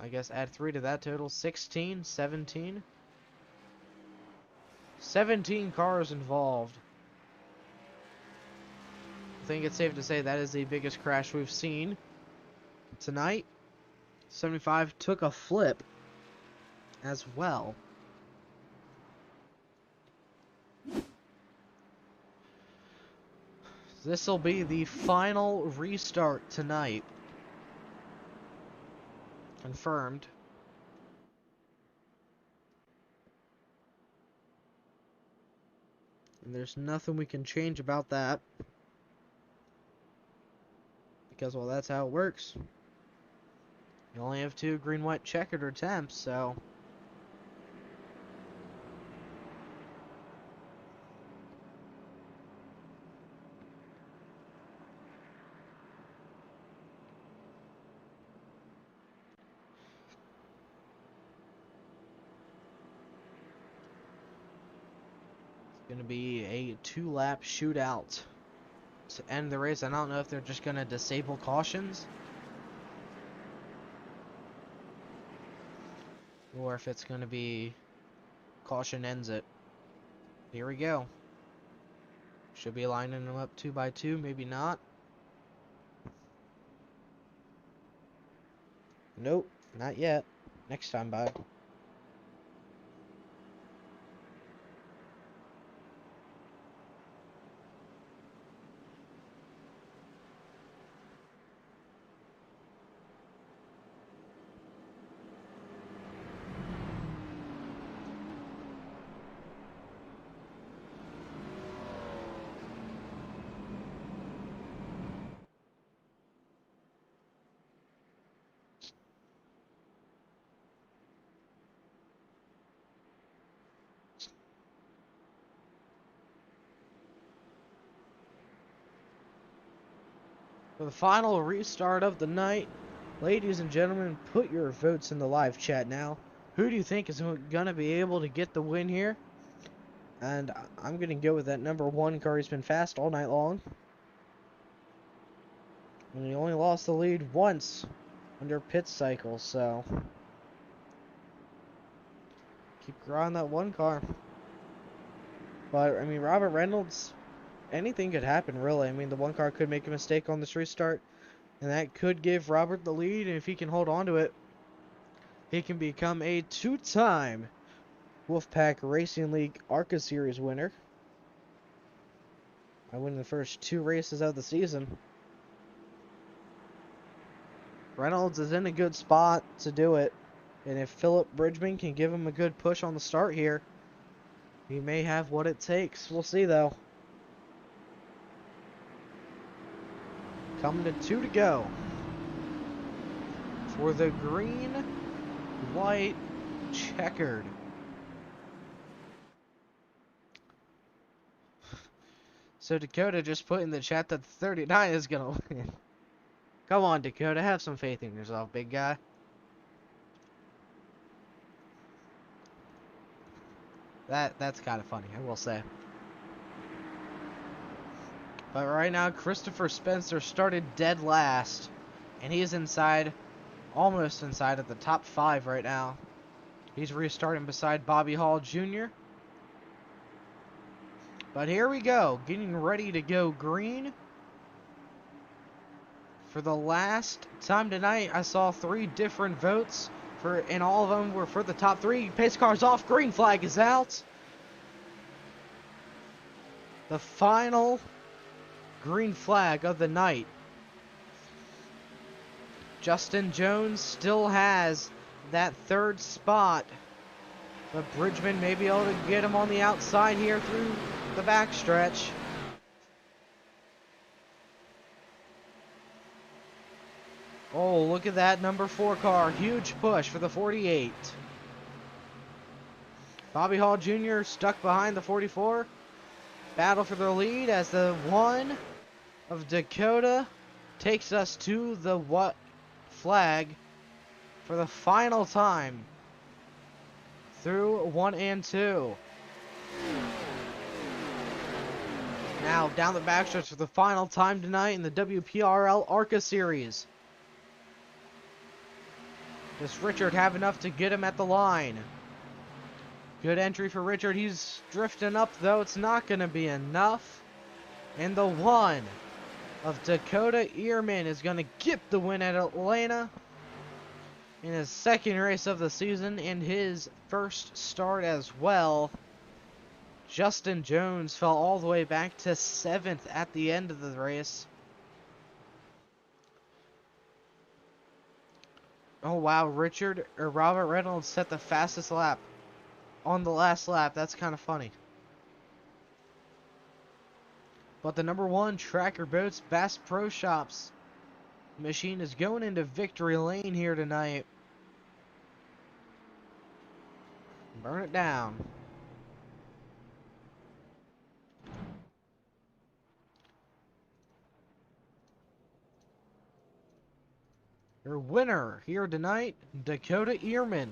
I guess add 3 to that total. 16, 17. 17 cars involved. I think it's safe to say that is the biggest crash we've seen tonight. 75 took a flip as well. This will be the final restart tonight. Confirmed. And there's nothing we can change about that. Because, well, that's how it works. You only have 2 green, white, checkered attempts, so... Going to be a 2-lap shootout to end the race. I don't know if they're just going to disable cautions or if it's going to be caution ends it. Here we go. Should be lining them up 2 by 2, maybe not. Nope, not yet. Next time by. For the final restart of the night, ladies and gentlemen, put your votes in the live chat now. Who do you think is going to be able to get the win here? And I'm going to go with that number 1 car. He's been fast all night long. And he only lost the lead once under pit cycle, so... keep your eye on that 1 car. But, I mean, Robert Reynolds... anything could happen, really. I mean, the 1 car could make a mistake on this restart, and that could give Robert the lead, and if he can hold on to it, he can become a 2-time Wolfpack Racing League ARCA Series winner. I win the first 2 races of the season. Reynolds is in a good spot to do it, and if Philip Bridgman can give him a good push on the start here, he may have what it takes. We'll see, though. Coming to 2 to go for the green, white, checkered. So Dakota just put in the chat that the 39 is going to win. Come on, Dakota, have some faith in yourself, big guy. That's kind of funny, I will say. But right now, Christopher Spencer started dead last, and he is inside, almost inside of the top 5 right now. He's restarting beside Bobby Hall Jr. But here we go, getting ready to go green. For the last time tonight, I saw 3 different votes, and all of them were for the top 3. Pace car's off, green flag is out. The final green flag of the night. Justin Jones still has that 3rd spot, but Bridgman may be able to get him on the outside here through the backstretch. Oh, look at that number 4 car. Huge push for the 48. Bobby Hall Jr. stuck behind the 44. Battle for the lead as the 1 of Dakota takes us to the flag for the final time through 1 and 2. Now down the backstretch for the final time tonight in the WPRL ARCA series. Does Richard have enough to get him at the line? Good entry for Richard. He's drifting up, though. It's not going to be enough. And the 1 of Dakota Ehrman is going to get the win at Atlanta in his 2nd race of the season and his 1st start as well. Justin Jones fell all the way back to 7th at the end of the race. Oh wow, Robert Reynolds set the fastest lap on the last lap. That's kind of funny. But the number 1 Tracker Boats Bass Pro Shops machine is going into victory lane here tonight. Burn it down. Your winner here tonight, Dakota Ehrman.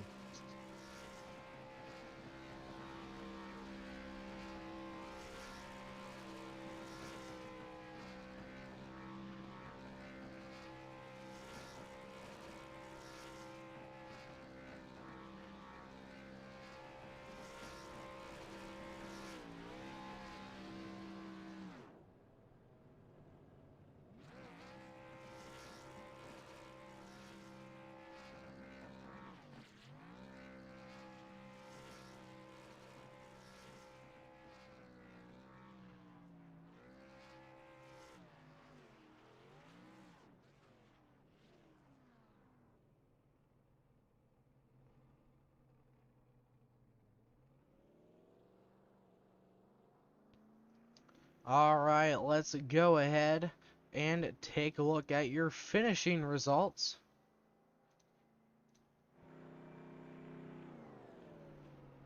Alright, let's go ahead and take a look at your finishing results.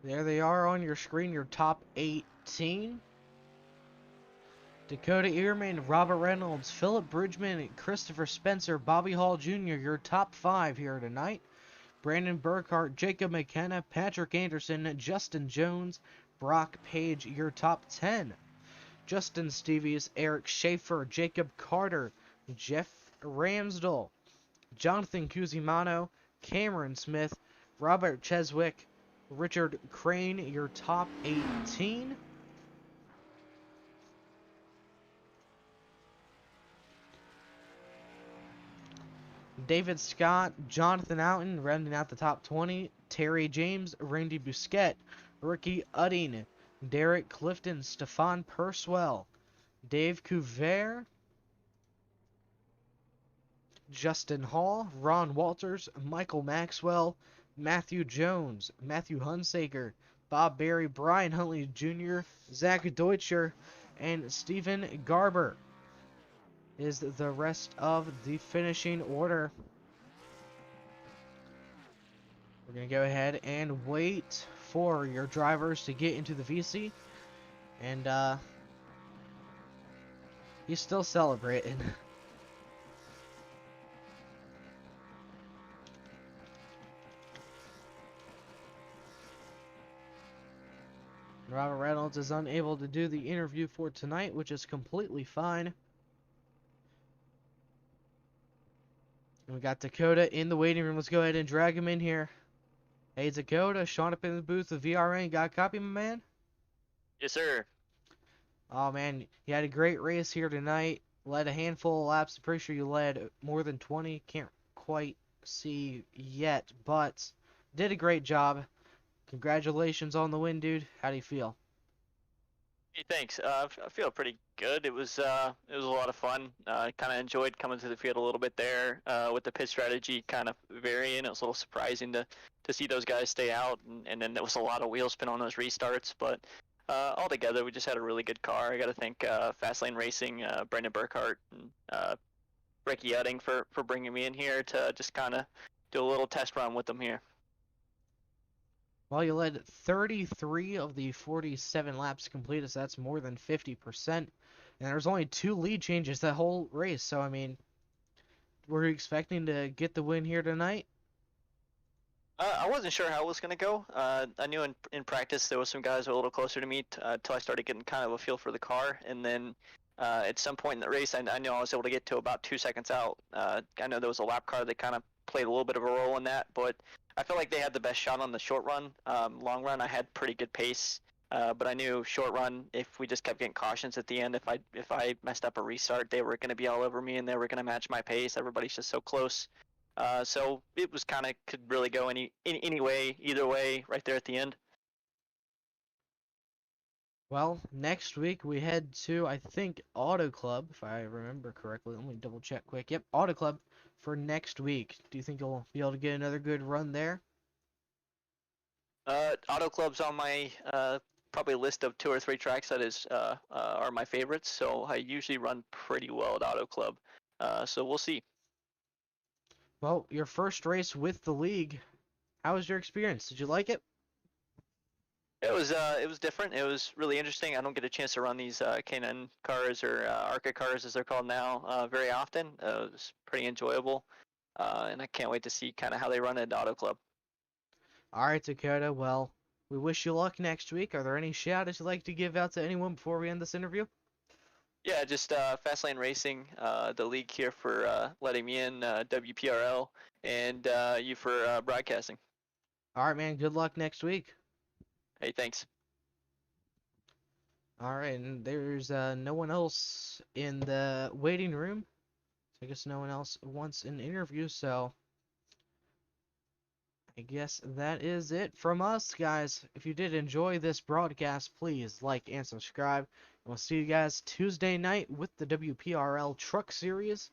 There they are on your screen, your top 18. Dakota Ehrman, Robert Reynolds, Philip Bridgman, Christopher Spencer, Bobby Hall Jr., your top 5 here tonight. Brandon Burkhart, Jacob McKenna, Patrick Anderson, Justin Jones, Brock Page, your top 10. Justin Stevies, Eric Schaefer, Jacob Carter, Jeff Ramsdell, Jonathan Cusimano, Cameron Smith, Robert Cheswick, Richard Crane, your top 18. David Scott, Jonathan Outen, rounding out the top 20. Terry James, Randy Busquet, Ricky Udding, Derek Clifton, Stefan Purswell, Dave Couvert, Justin Hall, Ron Walters, Michael Maxwell, Matthew Jones, Matthew Hunsaker, Bob Berry, Brian Huntley Jr., Zach Deutscher, and Stephen Garber is the rest of the finishing order. We're going to go ahead and wait for your drivers to get into the VC. And he's still celebrating. Robert Reynolds is unable to do the interview for tonight, which is completely fine. And we got Dakota in the waiting room. Let's go ahead and drag him in here. Hey, Dakota, Sean up in the booth with VRA. Got a copy, my man? Yes, sir. Oh, man, you had a great race here tonight. Led a handful of laps. I'm pretty sure you led more than 20. Can't quite see yet, but did a great job. Congratulations on the win, dude. How do you feel? Hey, thanks. I feel pretty good. It was a lot of fun. Kind of enjoyed coming to the field a little bit there. With the pit strategy kind of varying, it was a little surprising to see those guys stay out, and then there was a lot of wheel spin on those restarts. But altogether, we just had a really good car. I got to thank Fastlane Racing, Brendan Burkhart, and Ricky Utting for bringing me in here to just kind of do a little test run with them here. Well, you led 33 of the 47 laps completed, so that's more than 50%. And there was only 2 lead changes that whole race, so I mean, were you expecting to get the win here tonight? I wasn't sure how it was going to go. I knew in practice there was some guys who were a little closer to me until I started getting kind of a feel for the car. And then at some point in the race, I knew I was able to get to about 2 seconds out. I know there was a lap car that kind of played a little bit of a role in that, but I felt like they had the best shot on the short run. Long run, I had pretty good pace. But I knew short run, if we just kept getting cautions at the end, if I messed up a restart, they were going to be all over me and they were going to match my pace. Everybody's just so close. So it was kind of could really go any way, either way, right there at the end. Well, next week we head to, I think, Auto Club, if I remember correctly. Let me double check quick. Yep, Auto Club for next week. Do you think you'll be able to get another good run there? Auto Club's on my probably list of 2 or 3 tracks that is are my favorites. So I usually run pretty well at Auto Club. So we'll see. Well, your first race with the league, how was your experience? Did you like it? It was different. It was really interesting. I don't get a chance to run these K9 cars or ARCA cars as they're called now very often. It was pretty enjoyable, and I can't wait to see kind of how they run at Auto Club. All right, Dakota. Well, we wish you luck next week. Are there any shout-outs you'd like to give out to anyone before we end this interview? Yeah, just Fastlane Racing, the league here for letting me in, WPRL, and you for broadcasting. All right, man. Good luck next week. Hey, thanks. All right, and there's no one else in the waiting room. So I guess no one else wants an interview, so I guess that is it from us, guys. If you did enjoy this broadcast, please like and subscribe. And we'll see you guys Tuesday night with the WPRL Truck Series.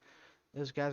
Those guys are